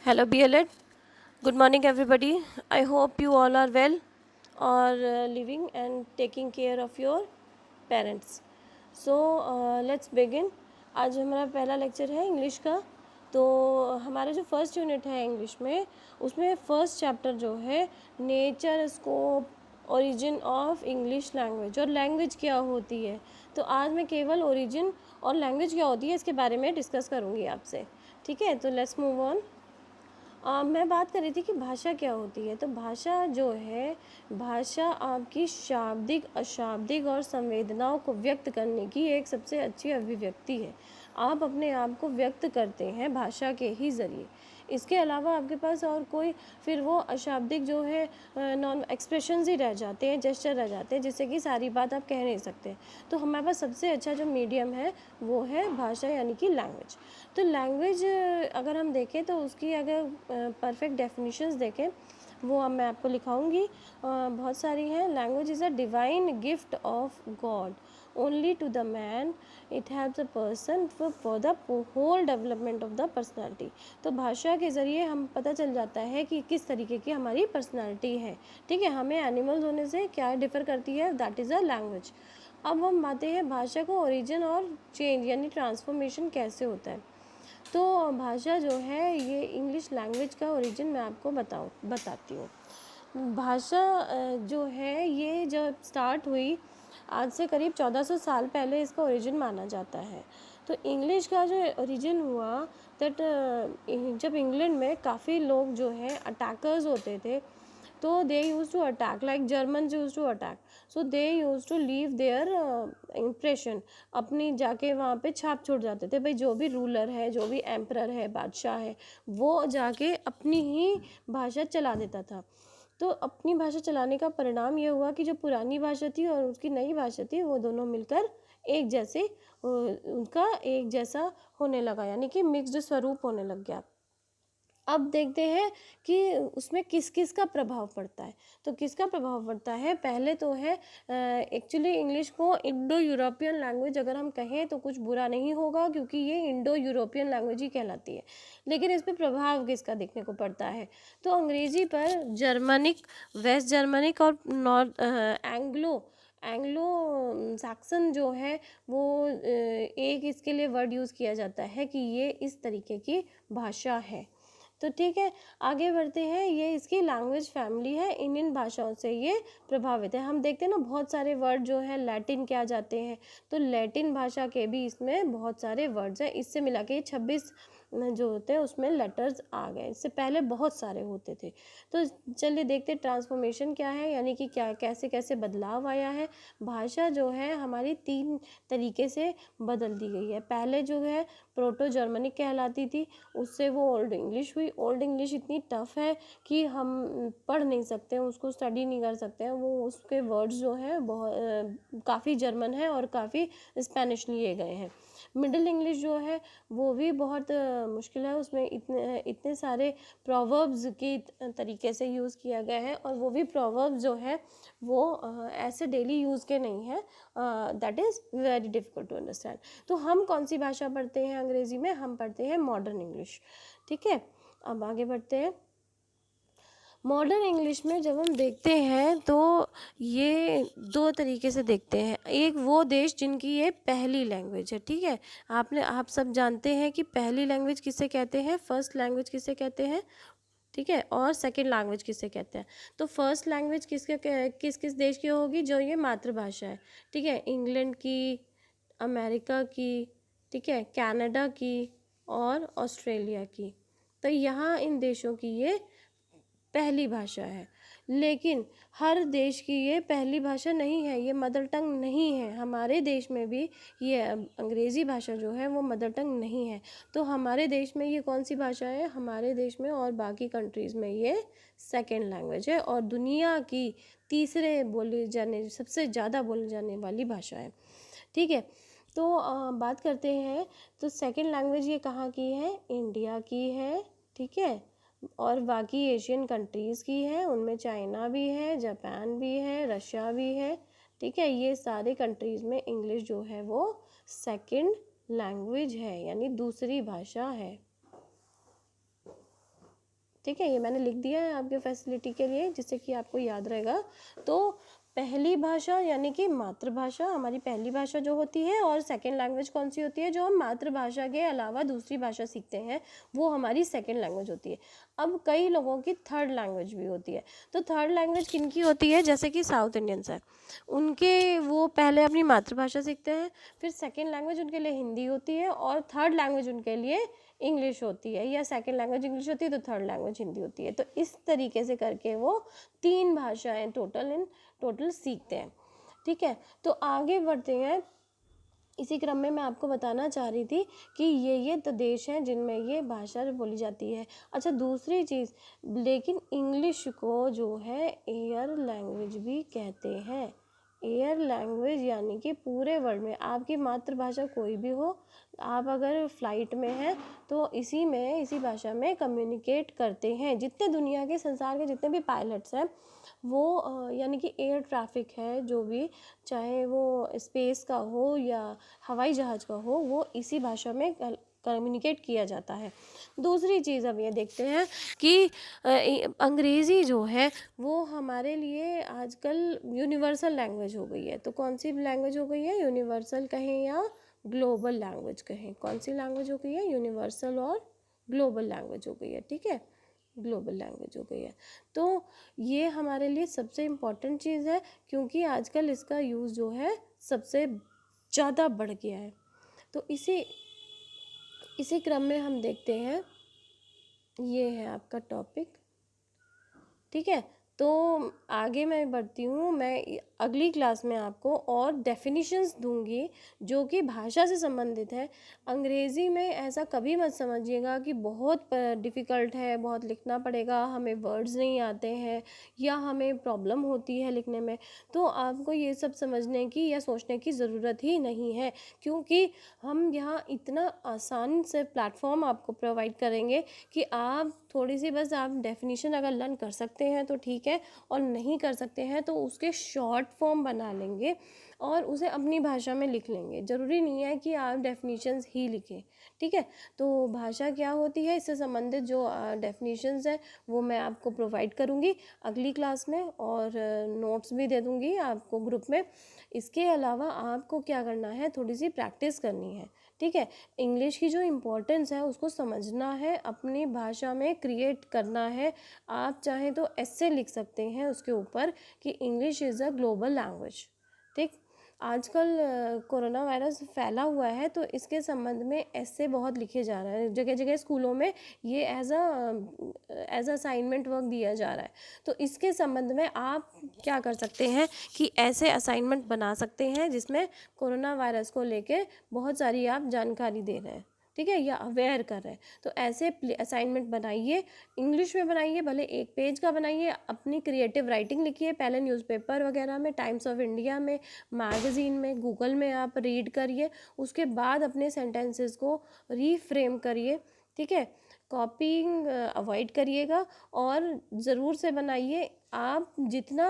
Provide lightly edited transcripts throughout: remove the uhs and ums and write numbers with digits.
Hello, BLED. Good morning, everybody. I hope you all are well or living and taking care of your parents. So, let's begin. आज हमारा पहला lecture है English का। तो हमारा जो फर्स्ट यूनिट है इंग्लिश में, उसमें फर्स्ट चैप्टर जो है nature, scope, origin of English language और लैंग्वेज क्या होती है। तो आज मैं केवल ओरिजिन और लैंग्वेज क्या होती है इसके बारे में डिस्कस करूँगी आपसे। ठीक है, तो लेट्स मूव ऑन। मैं बात कर रही थी कि भाषा क्या होती है। तो भाषा जो है, भाषा आपकी शाब्दिक, अशाब्दिक और संवेदनाओं को व्यक्त करने की एक सबसे अच्छी अभिव्यक्ति है। आप अपने आप को व्यक्त करते हैं भाषा के ही ज़रिए। इसके अलावा आपके पास और कोई फिर वो अशाब्दिक जो है नॉन एक्सप्रेशंस ही रह जाते हैं, जेस्चर रह जाते हैं, जिससे कि सारी बात आप कह नहीं सकते। तो हमारे पास सबसे अच्छा जो मीडियम है वो है भाषा, यानी कि लैंग्वेज। तो लैंग्वेज अगर हम देखें तो उसकी अगर परफेक्ट डेफिनेशंस देखें, वो अब मैं आपको लिखाऊंगी, बहुत सारी हैं। Language is a divine gift of God only to the man, it helps a person for the whole development of the personality. तो भाषा के ज़रिए हम पता चल जाता है कि किस तरीके की हमारी पर्सनैलिटी है। ठीक है, हमें एनिमल्स होने से क्या डिफ़र करती है, दैट इज़ अ लैंग्वेज। अब हम आते हैं भाषा को ओरिजिन और चेंज यानी ट्रांसफॉर्मेशन कैसे होता है। तो भाषा जो है, ये इंग्लिश लैंग्वेज का ओरिजिन मैं आपको बताती हूँ। भाषा जो है ये जब स्टार्ट हुई, आज से करीब 1400 साल पहले इसका ओरिजिन माना जाता है। तो इंग्लिश का जो ओरिजिन हुआ, दैट जब इंग्लैंड में काफ़ी लोग जो है अटैकर्स होते थे, तो they use to attack, like German use to attack, so they use to leave their impression, अपनी जाके वहाँ पे छाप छोड़ जाते थे। भाई जो भी रूलर है, जो भी एम्परर है, बादशाह है, वो जाके अपनी ही भाषा चला देता था। तो अपनी भाषा चलाने का परिणाम ये हुआ कि जो पुरानी भाषा थी और उसकी नई भाषा थी, वो दोनों मिलकर एक जैसे उनका एक जैसा होने लगा, यानी कि मिक्स्ड स्वरूप होने लग गया। अब देखते हैं कि उसमें किस किस का प्रभाव पड़ता है। तो किसका प्रभाव पड़ता है, पहले तो है एक्चुअली इंग्लिश को इंडो यूरोपियन लैंग्वेज अगर हम कहें तो कुछ बुरा नहीं होगा, क्योंकि ये इंडो यूरोपियन लैंग्वेज ही कहलाती है। लेकिन इस पर प्रभाव किसका देखने को पड़ता है, तो अंग्रेजी पर जर्मनिक, वेस्ट जर्मनिक और नॉर्थ एंग्लो सैक्सन जो है वो एक इसके लिए वर्ड यूज़ किया जाता है कि ये इस तरीके की भाषा है। तो ठीक है, आगे बढ़ते हैं। ये इसकी लैंग्वेज फैमिली है, इन भाषाओं से ये प्रभावित है। हम देखते हैं ना, बहुत सारे वर्ड जो है लैटिन के आ जाते हैं, तो लैटिन भाषा के भी इसमें बहुत सारे वर्ड्स हैं। इससे मिला के 26 जो होते हैं उसमें लेटर्स आ गए, इससे पहले बहुत सारे होते थे। तो चलिए देखते हैं ट्रांसफॉर्मेशन क्या है, यानी कि क्या कैसे कैसे बदलाव आया है। भाषा जो है हमारी 3 तरीके से बदल दी गई है। पहले जो है प्रोटो जर्मनिक कहलाती थी, उससे वो ओल्ड इंग्लिश हुई। ओल्ड इंग्लिश इतनी टफ है कि हम पढ़ नहीं सकते हैं, उसको स्टडी नहीं कर सकते हैं। वो उसके वर्ड्स जो हैं बहुत काफ़ी जर्मन है और काफ़ी स्पेनिश लिए गए हैं। मिडिल इंग्लिश जो है वो भी बहुत मुश्किल है, उसमें इतने इतने सारे प्रोवर्ब्स के तरीके से यूज़ किया गया है, और वो भी प्रोवर्ब्स जो है वो ऐसे डेली यूज़ के नहीं है। That is very difficult to understand. तो हम कौन सी भाषा पढ़ते हैं अंग्रेज़ी में, हम पढ़ते हैं मॉडर्न इंग्लिश। ठीक है, अब आगे बढ़ते हैं। मॉडर्न इंग्लिश में जब हम देखते हैं तो ये 2 तरीके से देखते हैं। एक वो देश जिनकी ये पहली लैंग्वेज है। ठीक है, आप सब जानते हैं कि पहली लैंग्वेज किसे कहते हैं, फर्स्ट लैंग्वेज किसे कहते हैं। ठीक है, और सेकंड लैंग्वेज किसे कहते हैं। तो फर्स्ट लैंग्वेज किस किस देश की होगी, जो ये मातृभाषा है। ठीक है, इंग्लैंड की, अमेरिका की, ठीक है, कनाडा की और ऑस्ट्रेलिया की। तो यहाँ इन देशों की ये पहली भाषा है। लेकिन हर देश की ये पहली भाषा नहीं है, ये मदर टंग नहीं है। हमारे देश में भी ये अंग्रेज़ी भाषा जो है वो मदर टंग नहीं है। तो हमारे देश में ये कौन सी भाषा है, हमारे देश में और बाकी कंट्रीज़ में ये सेकेंड लैंग्वेज है, और दुनिया की तीसरे बोले जाने, सबसे ज़्यादा बोले जाने वाली भाषा है। ठीक है, तो बात करते हैं। तो सेकेंड लैंग्वेज ये कहाँ की है, इंडिया की है। ठीक है, और बाकी एशियन कंट्रीज़ की है, उनमें चाइना भी है, जापान भी है, रशिया भी है। ठीक है, ये सारे कंट्रीज़ में इंग्लिश जो है वो सेकंड लैंग्वेज है, यानी दूसरी भाषा है। ठीक है, ये मैंने लिख दिया है आपके फैसिलिटी के लिए, जिससे कि आपको याद रहेगा। तो पहली भाषा यानी कि मातृभाषा, हमारी पहली भाषा जो होती है, और सेकंड लैंग्वेज कौन सी होती है, जो हम मातृभाषा के अलावा दूसरी भाषा सीखते हैं, वो हमारी सेकंड लैंग्वेज होती है। अब कई लोगों की थर्ड लैंग्वेज भी होती है। तो थर्ड लैंग्वेज किनकी होती है, जैसे कि साउथ इंडियंस है, उनके वो पहले अपनी मातृभाषा सीखते हैं, फिर सेकंड लैंग्वेज उनके लिए हिंदी होती है, और थर्ड लैंग्वेज उनके लिए इंग्लिश होती है, या सेकंड लैंग्वेज इंग्लिश होती है तो थर्ड लैंग्वेज हिंदी होती है। तो इस तरीके से करके वो 3 भाषाएं टोटल सीखते हैं। ठीक है, तो आगे बढ़ते हैं। इसी क्रम में मैं आपको बताना चाह रही थी कि ये तो देश हैं जिनमें ये भाषा बोली जाती है। अच्छा, दूसरी चीज़, लेकिन इंग्लिश को जो है एयर लैंग्वेज भी कहते हैं। एयर लैंग्वेज यानी कि पूरे वर्ल्ड में आपकी मातृभाषा कोई भी हो, आप अगर फ्लाइट में हैं तो इसी भाषा में कम्युनिकेट करते हैं। जितने दुनिया के संसार के जितने भी पायलट्स हैं वो यानी कि एयर ट्रैफिक है जो भी, चाहे वो स्पेस का हो या हवाई जहाज़ का हो, वो इसी भाषा में कम्युनिकेट किया जाता है। दूसरी चीज़ अब ये देखते हैं कि अंग्रेज़ी जो है वो हमारे लिए आजकल यूनिवर्सल लैंग्वेज हो गई है। तो कौन सी लैंग्वेज हो गई है, यूनिवर्सल कहें या ग्लोबल लैंग्वेज कहें, कौन सी लैंग्वेज हो गई है, यूनिवर्सल और ग्लोबल लैंग्वेज हो गई है। ठीक है, ग्लोबल लैंग्वेज हो गई है। तो ये हमारे लिए सबसे इम्पॉर्टेंट चीज़ है, क्योंकि आजकल इसका यूज़ जो है सबसे ज़्यादा बढ़ गया है। तो इसी क्रम में हम देखते हैं, ये है आपका टॉपिक। ठीक है, तो आगे मैं बढ़ती हूँ। मैं अगली क्लास में आपको और डेफिनेशंस दूंगी जो कि भाषा से संबंधित है। अंग्रेज़ी में ऐसा कभी मत समझिएगा कि बहुत डिफ़िकल्ट है, बहुत लिखना पड़ेगा, हमें वर्ड्स नहीं आते हैं या हमें प्रॉब्लम होती है लिखने में। तो आपको ये सब समझने की या सोचने की ज़रूरत ही नहीं है, क्योंकि हम यहाँ इतना आसान से प्लेटफॉर्म आपको प्रोवाइड करेंगे कि आप थोड़ी सी बस आप डेफिनेशन अगर लर्न कर सकते हैं तो ठीक है, और नहीं कर सकते हैं तो उसके शॉर्ट फॉर्म बना लेंगे और उसे अपनी भाषा में लिख लेंगे। ज़रूरी नहीं है कि आप डेफिनेशंस ही लिखें। ठीक है, तो भाषा क्या होती है, इससे संबंधित जो डेफिनेशंस है वो मैं आपको प्रोवाइड करूँगी अगली क्लास में, और नोट्स भी दे दूँगी आपको ग्रुप में। इसके अलावा आपको क्या करना है, थोड़ी सी प्रैक्टिस करनी है। ठीक है, इंग्लिश की जो इम्पोर्टेंस है उसको समझना है, अपनी भाषा में क्रिएट करना है। आप चाहें तो ऐसे लिख सकते हैं उसके ऊपर कि English is a global language. ठीक, आजकल कोरोना वायरस फैला हुआ है तो इसके संबंध में ऐसे बहुत लिखे जा रहा है, जगह जगह स्कूलों में ये एज असाइनमेंट वर्क दिया जा रहा है। तो इसके संबंध में आप क्या कर सकते हैं कि ऐसे असाइनमेंट बना सकते हैं जिसमें कोरोना वायरस को लेके बहुत सारी आप जानकारी दे रहे हैं, ठीक है, या अवेयर कर रहे हैं। तो ऐसे असाइनमेंट बनाइए, इंग्लिश में बनाइए, भले 1 पेज का बनाइए, अपनी क्रिएटिव राइटिंग लिखिए। पहले न्यूज़पेपर वगैरह में, टाइम्स ऑफ इंडिया में, मैगज़ीन में, गूगल में आप रीड करिए, उसके बाद अपने सेंटेंसेस को रीफ्रेम करिए। ठीक है, कॉपिंग अवॉइड करिएगा और ज़रूर से बनाइए। आप जितना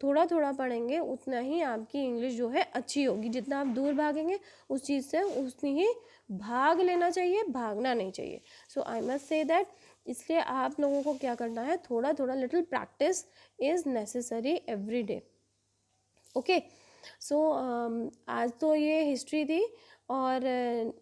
थोड़ा थोड़ा पढ़ेंगे उतना ही आपकी इंग्लिश जो है अच्छी होगी। जितना आप दूर भागेंगे उस चीज़ से उतनी ही भाग लेना चाहिए, भागना नहीं चाहिए। सो आई मस्ट से दैट, इसलिए आप लोगों को क्या करना है, थोड़ा थोड़ा little practice is necessary every day. Okay, so आज तो ये हिस्ट्री थी, और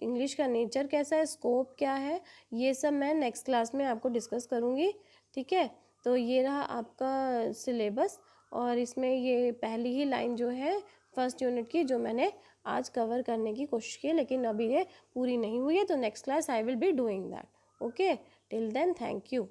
इंग्लिश का नेचर कैसा है, स्कोप क्या है, ये सब मैं नेक्स्ट क्लास में आपको डिस्कस करूँगी। ठीक है, तो ये रहा आपका सिलेबस, और इसमें ये पहली ही लाइन जो है फर्स्ट यूनिट की जो मैंने आज कवर करने की कोशिश की, लेकिन अभी ये पूरी नहीं हुई है। तो next class I will be doing that. Okay, till then thank you.